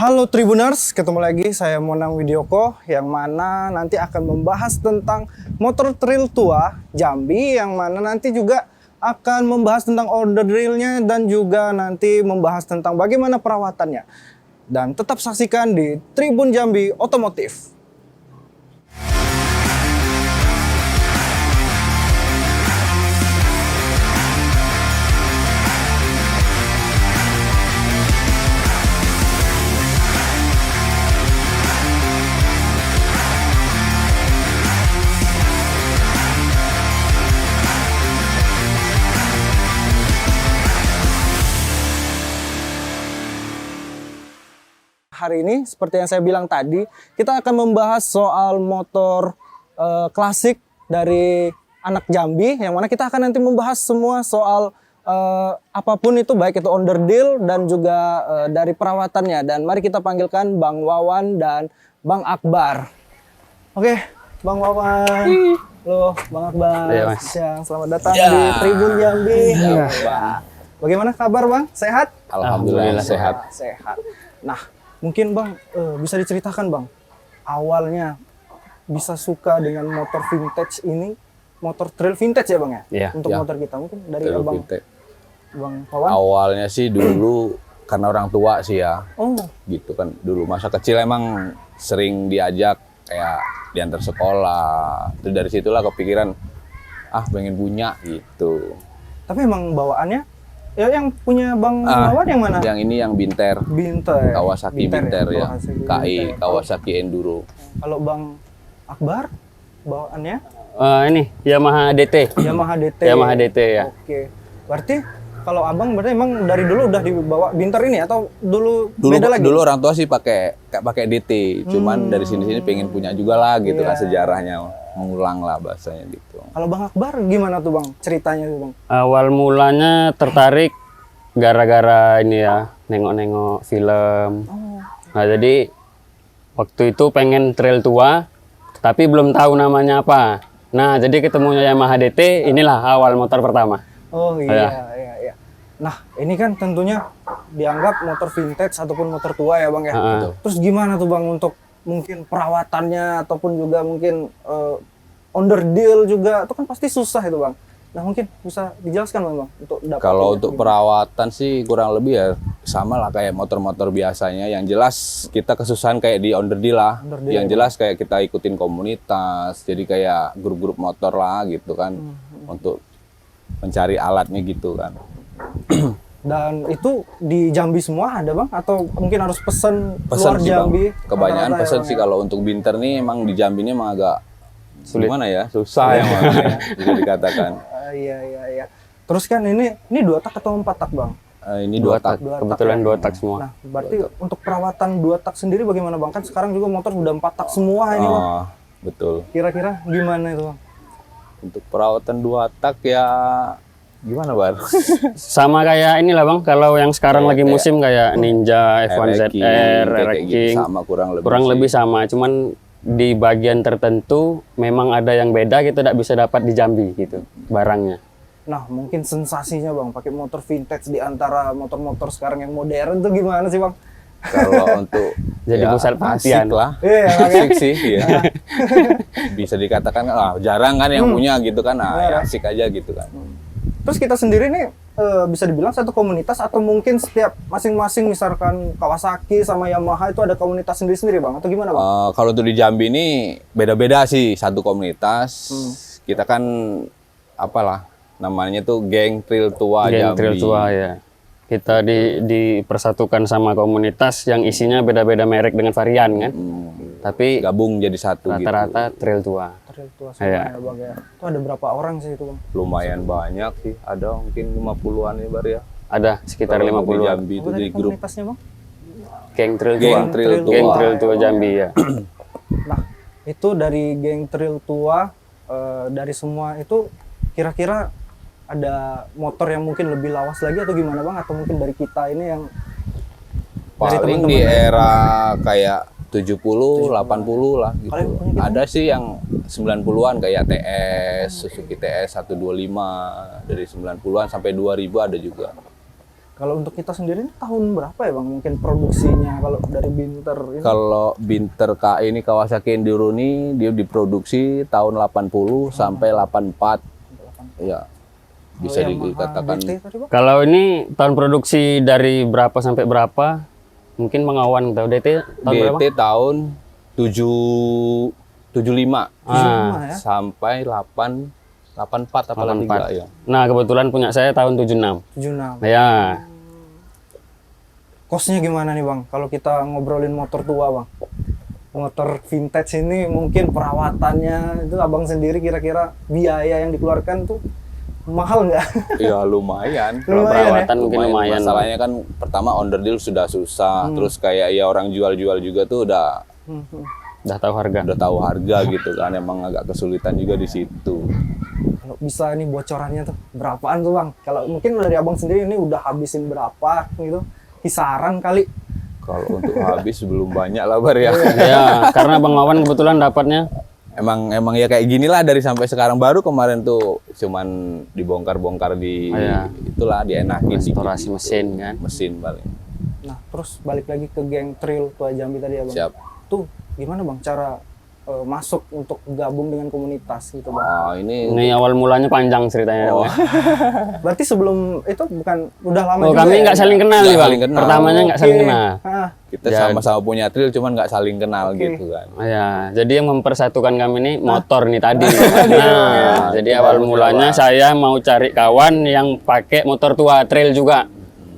Halo Tribuners, ketemu lagi saya Monang Widioko yang mana nanti akan membahas tentang motor trail tua Jambi, yang mana nanti juga akan membahas tentang order drillnya dan juga nanti membahas tentang bagaimana perawatannya. Dan tetap saksikan di Tribun Jambi Otomotif. Hari ini seperti yang saya bilang tadi, kita akan membahas soal motor klasik dari anak Jambi, yang mana kita akan nanti membahas semua soal apapun itu, baik itu onderdil dan juga dari perawatannya. Dan mari kita panggilkan Bang Wawan dan Bang Akbar. Oke, Bang Wawan. Halo, Bang Akbar. Ya, Mas. Selamat datang di Tribun Jambi. Bagaimana kabar, Bang? Sehat? Alhamdulillah sehat. Sehat. Nah, mungkin Bang bisa diceritakan Bang, awalnya bisa suka dengan motor vintage ini, motor trail vintage ya Bang ya? Iya. Untuk Ya. motor kita mungkin dari Trail Abang vintage. Bang Wawan. Awalnya sih dulu karena orang tua sih ya, Oh, gitu kan. Dulu masa kecil emang sering diajak kayak diantar sekolah. Terus dari situlah kepikiran, pengen punya gitu. tapi emang bawaannya ya yang punya Bang Wawan yang mana? Yang ini yang Binter, Binter. Kawasaki Binter ya, Kawasaki KI, Binter. Kawasaki Enduro. Kalau Bang Akbar bawaannya Ini Yamaha DT. Yamaha DT. Yamaha DT ya. Oke. Berarti kalau Abang berarti emang dari dulu udah dibawa Binter ini atau dulu Dulu beda lagi? dulu orang tua sih pakai DT, cuman dari sini pengen punya juga lah gitu kan, sejarahnya mengulang lah bahasanya gitu. Kalau Bang Akbar gimana tuh Bang ceritanya tuh Bang? Awal mulanya tertarik gara-gara ini ya, nengok-nengok film. Nah, jadi waktu itu pengen trail tua, tapi belum tahu namanya apa. Nah, jadi ketemunya Yamaha DT, inilah awal motor pertama. Oh iya. Nah ini kan tentunya dianggap motor vintage ataupun motor tua ya Bang ya. Betul. Terus gimana tuh Bang untuk mungkin perawatannya ataupun juga mungkin onderdil juga itu kan pasti susah itu Bang. Nah mungkin bisa dijelaskan Bang untuk dapat. Kalau untuk perawatan sih kurang lebih ya sama lah kayak motor-motor biasanya. Yang jelas kita kesusahan kayak di onderdil lah. Onderdil, Yang jelas kayak kita ikutin komunitas, jadi kayak grup-grup motor lah gitu kan, untuk mencari alatnya gitu kan. Dan itu di Jambi semua ada Bang atau mungkin harus pesen Pesan luar sih Bang. Jambi? Kebanyakan Rata-rata ya, pesan Bang, sih ya? kalau untuk Binter nih emang di Jambi ini emang agak Sulit. gimana ya, susah ya makanya bisa dikatakan. Iya. Terus kan ini 2 tak atau 4 tak Bang? Ini dua tak. Dua tak Kebetulan ya? 2 tak semua. Nah, berarti untuk perawatan 2 tak sendiri bagaimana Bang? Kan sekarang juga motor udah 4 tak semua ini Bang. Oh, betul. Kira-kira gimana itu Bang? Untuk perawatan 2 tak ya gimana Bar? Sama kayak inilah Bang, kalau yang sekarang lagi musim kayak Ninja, F1ZR, kayak gitu, King, sama kurang lebih. kurang sih. lebih sama, cuman di bagian tertentu memang ada yang beda, kita tidak bisa dapat di Jambi gitu barangnya. Nah, mungkin sensasinya Bang pakai motor vintage di antara motor-motor sekarang yang modern tuh gimana sih Bang? Kalau untuk Jadi pusat perhatian. asik lah. Iya, Asik sih, ya. Bisa dikatakan jarang kan yang punya gitu kan. Ya asik aja gitu kan. Terus kita sendiri nih bisa dibilang satu komunitas atau mungkin setiap masing-masing misalkan Kawasaki sama Yamaha itu ada komunitas sendiri-sendiri Bang atau gimana Bang? Kalau untuk di Jambi ini beda-beda sih satu komunitas. Kita kan apalah namanya tuh geng trail tua Geng Jambi. trail tua ya. Kita dipersatukan sama komunitas yang isinya beda-beda merek dengan varian kan. Tapi Gabung jadi satu gitu. rata-rata trail tua. Trail tua semua Iya. ya Bang ya. Itu ada berapa orang sih itu Bang? Lumayan banyak sih. Ada mungkin 50-an ya Bar ya. Ada sekitar Kalau di 50-an. Jambi itu Apa di tadi grup komunitasnya Bang? Geng trail tua. Geng trail tua. Geng trail tua Jambi ya. Nah, itu dari geng trail tua dari semua itu kira-kira ada motor yang mungkin lebih lawas lagi atau gimana Bang? Atau mungkin dari kita ini yang dari paling teman-teman di lain? era kayak 70, 80 lah gitu. Kalau yang punya kita? Ada sih yang 90-an kayak TS, Suzuki TS 125 dari 90-an sampai 2000 ada juga. Kalau untuk kita sendiri ini tahun berapa ya Bang? Mungkin produksinya kalau dari Binter ini. Kalau Binter K ini Kawasaki Enduro ini dia diproduksi tahun 80 sampai 84. Ya. Bisa dikatakan. BT tadi, Bang? Kalau ini tahun produksi dari berapa sampai berapa? Mungkin Bang Awan tahu DT tahun berapa? DT tahun 75 ya? sampai 84 atau 83 ya. Nah, kebetulan punya saya tahun 76. 76. Ya. Kosnya gimana nih Bang? Kalau kita ngobrolin motor tua Bang, motor vintage ini mungkin perawatannya itu Abang sendiri kira-kira biaya yang dikeluarkan tuh mahal nggak? Ya lumayan. Lumayan ya? Perawatan mungkin lumayan. Masalahnya kan pertama onderdil sudah susah, terus kayak ya orang jual-jual juga tuh udah Udah tahu harga. tahu harga gitu kan, emang agak kesulitan juga di situ. Kalau bisa nih bocorannya tuh berapaan tuh Bang? Kalau mungkin dari Abang sendiri ini udah habisin berapa gitu? Kisaran kali. Kalau untuk habis belum banyak lah Bar ya. Ya, karena Bang Awan kebetulan dapatnya Emang ya kayak gini lah dari sampai sekarang, baru kemarin tuh cuman dibongkar-bongkar di Iya. itulah dienakin dikit restorasi gitu. mesin kan. Mesin paling. Nah, terus balik lagi ke geng trail tua Jambi tadi ya Bang. Siap. Tuh gimana Bang cara masuk untuk gabung dengan komunitas gitu Bang? Oh, ini Ini awal mulanya panjang ceritanya. Oh. Berarti sebelum itu bukan udah lama Oh, juga kami ya? nggak saling kenal Nggak nih Bang. saling kenal. Pertamanya nggak Oke. saling kenal. Ah, kita Ya. sama-sama punya trail cuman nggak saling kenal Oke. gitu kan. Ya, jadi yang mempersatukan kami ini motor nih tadi. Nah, jadi awal mulanya saya mau cari kawan yang pakai motor tua trail juga.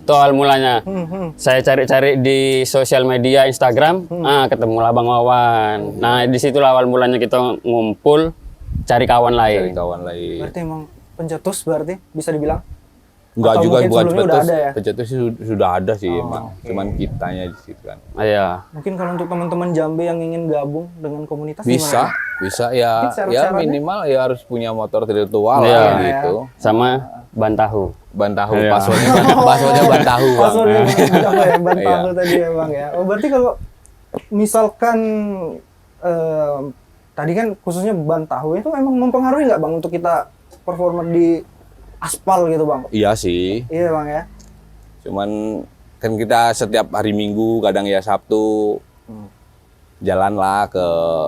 Itu awal mulanya. Saya cari-cari di sosial media Instagram, ketemulah Bang Wawan. Nah, disitulah awal mulanya kita ngumpul cari kawan Dari lain. kawan lain. berarti emang pencetus berarti bisa dibilang? Enggak Atau juga mungkin buat sebelumnya udah pencetus. ada ya? Pencetus sih sudah ada sih emang. oke. Cuman kitanya di situ kan. Iya. Mungkin kalau untuk teman-teman Jambi yang ingin gabung dengan komunitas Bisa, gimana? bisa ya. Mungkin Ya syarat-syaratnya? minimal ya harus punya motor trail tua lah Iya. gitu. Sama ban tahu. Ban tahu, Iya. passwordnya ban tahu Bang. Passwordnya apa ya? Ban Iya. tahu tadi ya Bang ya. Oh berarti kalau misalkan tadi kan khususnya ban tahu itu emang mempengaruhi nggak Bang untuk kita performa di aspal gitu Bang? Iya sih. Iya Bang ya. Cuman kan kita setiap hari Minggu, kadang ya Sabtu jalan lah ke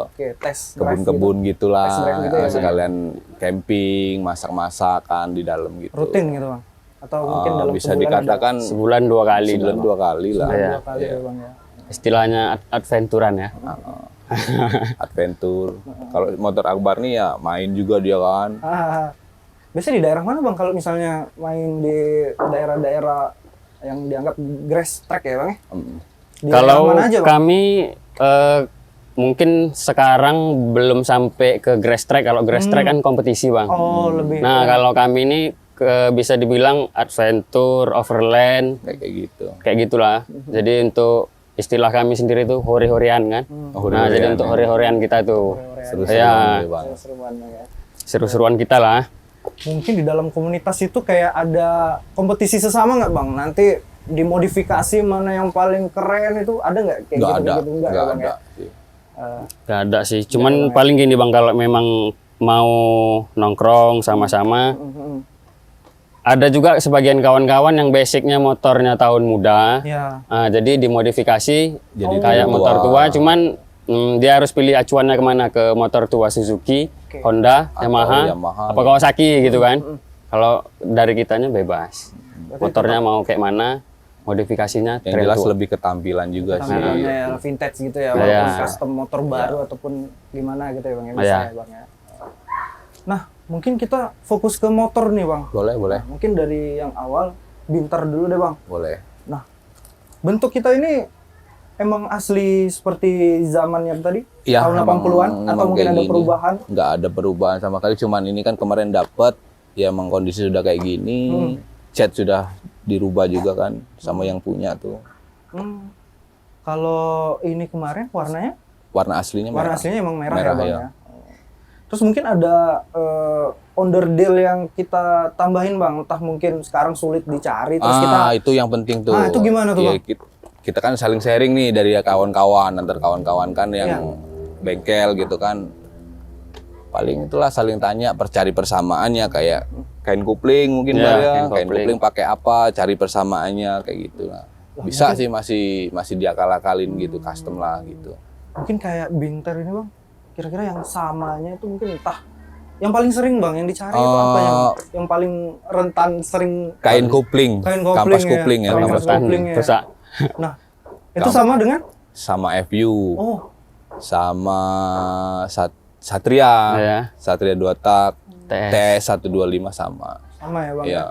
Oke, tes drive kebun-kebun gitulah, Test drive gitu ya, Bang? sekalian camping, masak-masakan di dalam gitu. gitu. Rutin gitu Bang? Atau mungkin dalam bisa sebulan dikatakan Sebulan 2 kali. sebulan 2 kali lah. ada Iya. dua kali ya Bang ya. Istilahnya adventuran ya. Adventure. Kalau motor Akbar nih ya main juga dia kan. Biasanya di daerah mana Bang kalau misalnya main di daerah-daerah yang dianggap grass track ya Bang ya? Di daerah Kalau mana aja Bang? kami mungkin sekarang belum sampai ke grass track. Kalau grass track kan kompetisi Bang. Oh lebih. Nah kalau kami ini bisa dibilang adventure, overland, Kayak gitu. kayak gitulah. Jadi untuk istilah kami sendiri tuh hori-horian kan. Nah jadi untuk hori-horian kita tuh Seru-seruan ya gitu, Bang. Seru-seruan Bang ya. seru-seruan kita lah. Mungkin di dalam komunitas itu kayak ada kompetisi sesama nggak Bang? Nanti dimodifikasi mana yang paling keren itu ada nggak kayak Nggak gitu? ada, Gitu? Nggak ya, nggak Bang ada ya? sih. Gak ada sih. Cuman paling gini Bang, kalau memang mau nongkrong sama-sama, ada juga sebagian kawan-kawan yang basicnya motornya tahun muda. Ya. Jadi dimodifikasi Jadi kayak tua. motor tua, cuman dia harus pilih acuannya kemana, ke motor tua Suzuki, Honda, Yamaha, Yamaha, apa Kawasaki gitu kan. Kalau dari kitanya bebas. Motornya mau kayak mana, modifikasinya Yang trail jelas tua. lebih ketampilan juga sih. Tampilannya ya vintage gitu ya, Iya. walaupun custom motor baru ataupun gimana gitu ya Bang ya, bisa Iya. ya Bang ya. Nah, mungkin kita fokus ke motor nih Bang. Boleh, boleh. Nah, mungkin dari yang awal Binter dulu deh Bang. Boleh. Nah, bentuk kita ini emang asli seperti zamannya tadi? Iya, tahun 80-an atau mungkin ada perubahan? Nggak ada perubahan sama kali, cuman ini kan kemarin dapat, ya emang kondisi sudah kayak gini, cat sudah dirubah juga kan sama yang punya tuh. Kalau ini kemarin warnanya? Warna aslinya Warna merah. aslinya emang merah, ya Merah, Bang ya. ya. Terus mungkin ada onderdil yang kita tambahin Bang, entah mungkin sekarang sulit dicari terus kita Itu yang penting tuh. itu gimana tuh, Ya, Bang? kita kan saling sharing nih dari kawan-kawan, antar kawan-kawan kan yang bengkel gitu kan. Paling itulah saling tanya, percari persamaannya kayak kain kupling mungkin Ya, Bang, ya. kain Kain kopling. kupling pakai apa, cari persamaannya kayak gitu lah. Bisa sih masih diakal-akalin gitu, custom lah gitu. Mungkin kayak binter ini bang, kira-kira yang samanya itu mungkin entah yang paling sering bang yang dicari itu apa yang paling rentan sering Kain kupling, kain kopling kampas ya. kupling ya, Kampas kampas kopling ya. rusak. Nah itu sama dengan sama FU, oh sama Satria, Ya. Satria 2 tak, TS. TS125 sama. sama ya bang. Iya.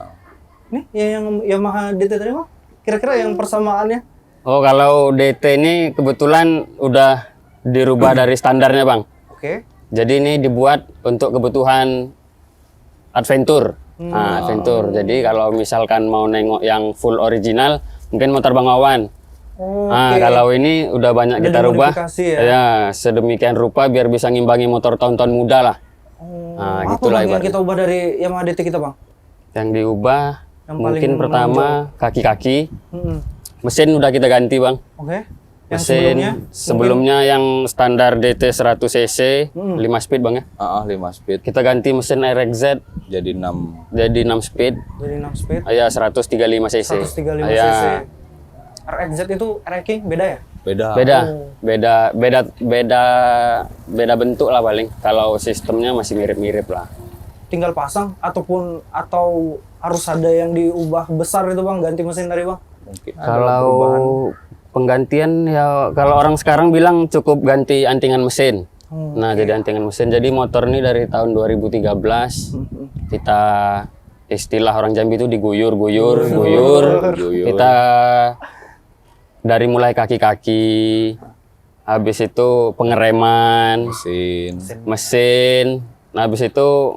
Nih yang Yamaha DT tadi bang, kira-kira yang persamaannya? Oh, kalau DT ini kebetulan udah dirubah dari standarnya, Bang. Oke. Jadi ini dibuat untuk kebutuhan adventure. Nah, adventure. Jadi kalau misalkan mau nengok yang full original, mungkin motor Bang Wawan. Oh, Nah, kalau ini udah banyak Udah kita rubah. dimodifikasi ya? Ya, sedemikian rupa biar bisa ngimbangi motor tahun-tahun muda lah. Oh, Nah, apa gitulah bang yang ibaratnya. kita ubah dari Yamaha DT kita bang? Yang diubah Yang mungkin paling pertama kaki-kaki. Mm-mm. Mesin udah kita ganti, Bang. Oke. Yang Mesin sebelumnya yang standar DT 100 cc 5 speed Bang ya. 5 speed Kita ganti mesin RXZ jadi 6. jadi 6 speed. dari 6 speed, Ya 135 cc. 135 Ya, cc. RXZ itu ranking beda ya? Beda. Beda bentuk lah paling. Kalau sistemnya masih mirip-mirip lah. Tinggal pasang atau harus ada yang diubah besar itu bang, ganti mesin tadi bang? Mungkin. Kalau penggantian ya kalau orang sekarang bilang cukup ganti antingan mesin. Nah, jadi antingan mesin. Jadi motor ini dari tahun 2013 kita istilah orang Jambi itu diguyur. Kita dari mulai kaki-kaki, habis itu pengereman, mesin, nah habis itu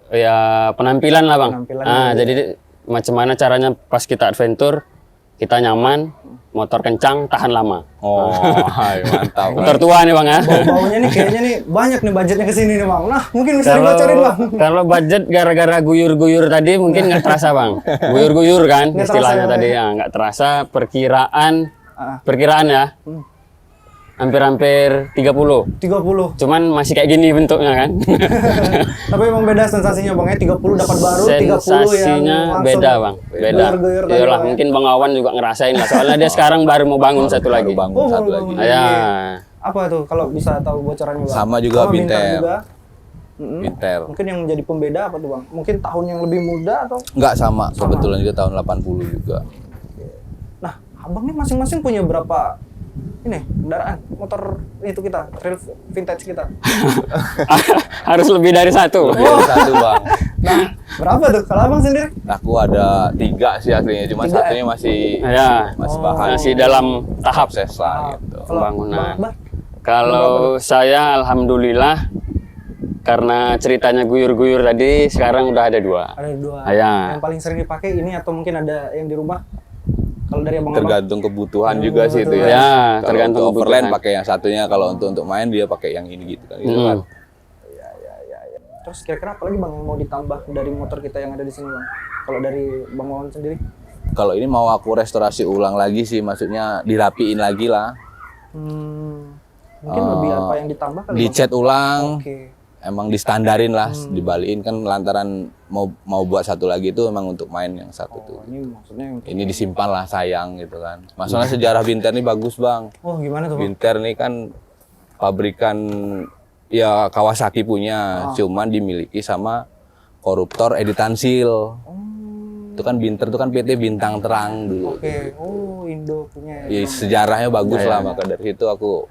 ya penampilan lah bang. Nah jadi macam mana caranya pas kita adventure, kita nyaman, motor kencang, tahan lama. Oh, hai, mantap. Motor tua nih bang ya. Baunya nih kayaknya nih banyak nih budgetnya ke sini nih bang. Nah mungkin bisa dibocorin bang. Kalau budget gara-gara guyur-guyur tadi mungkin nggak terasa bang. Guyur-guyur kan Nggak istilahnya terasa, tadi ya nggak terasa. Perkiraan ya hampir 30. 30. Cuman masih kayak gini bentuknya kan. Tapi emang beda sensasinya bang ya, 30 dapat baru, 30 yang Sensasinya langsung beda bang, beda. guyur-guyur tadi, Iyalah Bang, ya. mungkin Bang Awan juga ngerasain lah. Soalnya dia sekarang baru mau bangun satu lagi. Bangun Oh, satu bangun. lagi. Ya, Apa tuh kalau bisa tahu bocorannya bang? Sama juga Binter. juga. Binter. Mungkin yang menjadi pembeda apa tuh bang? Mungkin tahun yang lebih muda atau? Enggak sama, kebetulan juga tahun 80 juga. Nah, abang nih masing-masing punya berapa ini kendaraan motor itu kita trail vintage kita? harus lebih dari satu. Lebih dari satu bang. Nah, berapa tuh kalau abang sendiri? Aku ada 3 sih aslinya, cuma satunya masih Ya, bahan. masih dalam tahap Proses lah gitu. Kalau pembangunan. Bang Akbar? Kalau saya alhamdulillah karena ceritanya guyur-guyur tadi sekarang udah ada 2. Ada 2. Ya. Yang paling sering dipakai ini atau mungkin ada yang di rumah? Kalau dari abang Tergantung kebutuhan juga sih itu ya. Ya, Kalau tergantung untuk overland kebutuhan. pakai yang satunya, kalau untuk main dia pakai yang ini gitu kan. Gitu kan. Terus kira-kira apa lagi bang yang mau ditambah dari motor kita yang ada di sini bang? Kalau dari bang Wawan sendiri? Kalau ini mau aku restorasi ulang lagi sih, maksudnya dirapiin lagi lah. Mungkin lebih apa yang ditambah kali bang? Dicat ulang. Oke. Emang distandarin lah, dibalikin kan lantaran mau buat satu lagi itu emang untuk main yang satu tuh. Ini maksudnya untuk... Ini disimpan lah sayang gitu kan. Masalah sejarah Binter ini bagus bang. Oh gimana tuh bang? Binter nih kan pabrikan ya Kawasaki punya, cuman dimiliki sama koruptor Edi Tansil. Itu kan Binter itu kan PT Bintang Terang dulu. Oke. Oh Indo punya. Ya, sejarahnya bagus lah, maka dari situ aku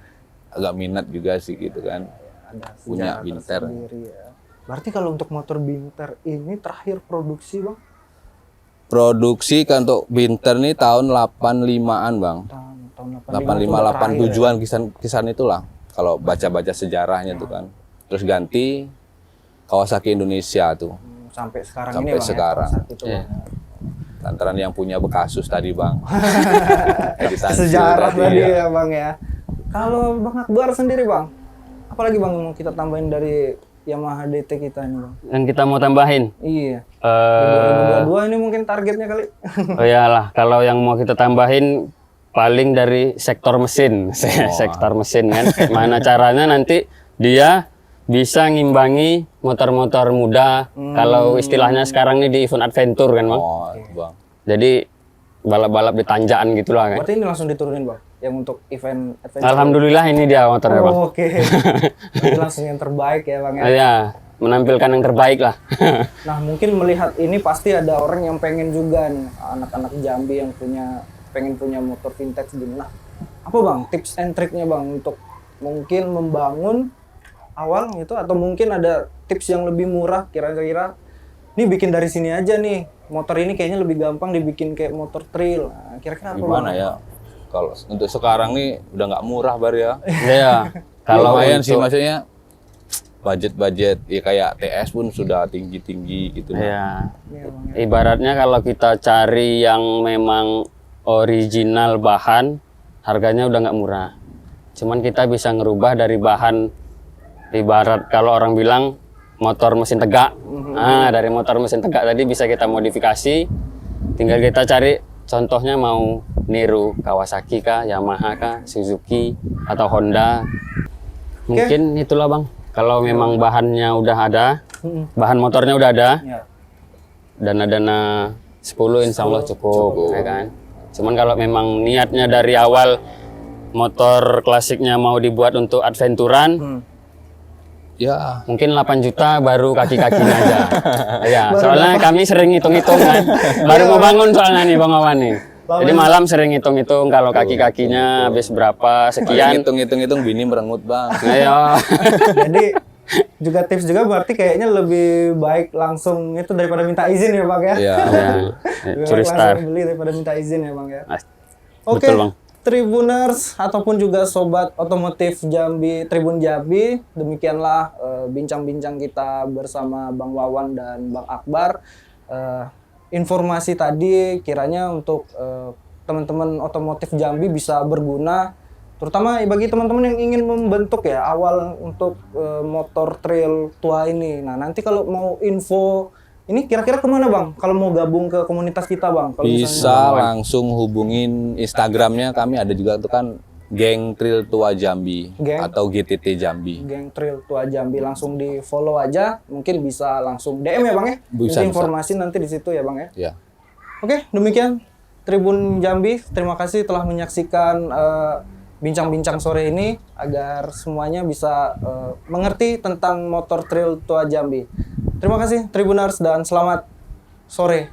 agak minat juga sih gitu kan. Ada Punya sejarah Binter. tersendiri ya. Berarti kalau untuk motor Binter ini terakhir produksi bang? Produksi kan untuk Binter nih tahun 85-an bang. Tahun 85, 87-an kisaran itulah. Kalau baca-baca sejarahnya tuh kan. Terus ganti Kawasaki Indonesia tuh. Sampai sekarang Sampai ini bang sekarang. ya, itu, Iya. Lantaran yang punya Bekasus tadi bang. Edi Tansil sejarah tadi ya. ya bang ya. Kalau bang Akbar sendiri bang, apalagi bang yang mau kita tambahin dari Yamaha DT kita ini bang? Yang kita mau tambahin. Iya. Eh 2022 ini mungkin targetnya kali. oh iyalah, kalau yang mau kita tambahin paling dari sektor mesin. Sektor mesin kan. Mana caranya nanti dia bisa ngimbangi motor-motor muda. Kalau istilahnya sekarang ini di event adventure kan bang. Oh, itu, Bang. Jadi balap-balap di tanjakan gitulah kan. Berarti ini langsung diturunin bang, yang untuk event adventure. Alhamdulillah ini dia motornya bang. Oh, oke. Berarti langsung yang terbaik ya bang ya. Ya, menampilkan yang terbaik lah. Nah mungkin melihat ini pasti ada orang yang pengen juga nih, anak-anak Jambi yang pengen punya motor vintage gini. Nah apa bang tips and triknya bang untuk mungkin membangun awal gitu, atau mungkin ada tips yang lebih murah kira-kira ini bikin dari sini aja nih, motor ini kayaknya lebih gampang dibikin kayak motor trail. Nah, kira-kira apa Gimana bang? ya? Kalau untuk sekarang nih udah nggak murah bar ya. Iya. Kalau Lumayan sih untuk- maksudnya budget ya kayak TS pun sudah tinggi-tinggi gitu. Iya. Iya, Bang, Ibaratnya kalau kita cari yang memang original bahan, harganya udah nggak murah. Cuman kita bisa ngerubah dari bahan, ibarat kalau orang bilang motor mesin tegak. Nah, dari motor mesin tegak tadi bisa kita modifikasi. Tinggal kita cari contohnya mau niru Kawasaki kah, Yamaha kah, Suzuki atau Honda. Mungkin itulah bang. Kalau memang bahannya udah ada, bahan motornya udah ada, Ya. dana-dana 10 insya Allah cukup, ya kan. Cuman kalau memang niatnya dari awal motor klasiknya mau dibuat untuk adventuran, Ya, mungkin 8 juta baru kaki-kakinya aja. Ya, soalnya kami sering hitung-hitung kan. Baru mau bangun soalnya nih Bang Wawan nih. Jadi malam sering hitung-hitung kalau kaki-kakinya habis berapa sekian. hitung-hitung bini merengut bang. Ayo. Jadi juga tips juga berarti kayaknya lebih baik langsung itu daripada minta izin ya bang ya. Iya. Ya, Lebih curi baik star. langsung beli daripada minta izin ya bang ya. Ah, Oke, betul, Bang. Tribuners ataupun juga sobat otomotif Jambi, Tribun Jambi, demikianlah bincang-bincang kita bersama Bang Wawan dan Bang Akbar. Informasi tadi kiranya untuk teman-teman otomotif Jambi bisa berguna, terutama bagi teman-teman yang ingin membentuk ya awal untuk motor trail tua ini. Nah nanti kalau mau info ini kira-kira kemana bang? Kalau mau gabung ke komunitas kita bang? Kalau Bisa langsung hubungin Instagramnya, kami ada juga tuh kan Geng Trail Tua Jambi Geng? atau GTT Jambi. Geng Trail Tua Jambi langsung di follow aja, mungkin bisa langsung DM ya bang ya. Bisa, Nanti informasi nanti di situ ya bang ya. Ya. Oke, demikian Tribun Jambi. Terima kasih telah menyaksikan bincang-bincang sore ini agar semuanya bisa mengerti tentang motor trail Tua Jambi. Terima kasih Tribuners dan selamat sore.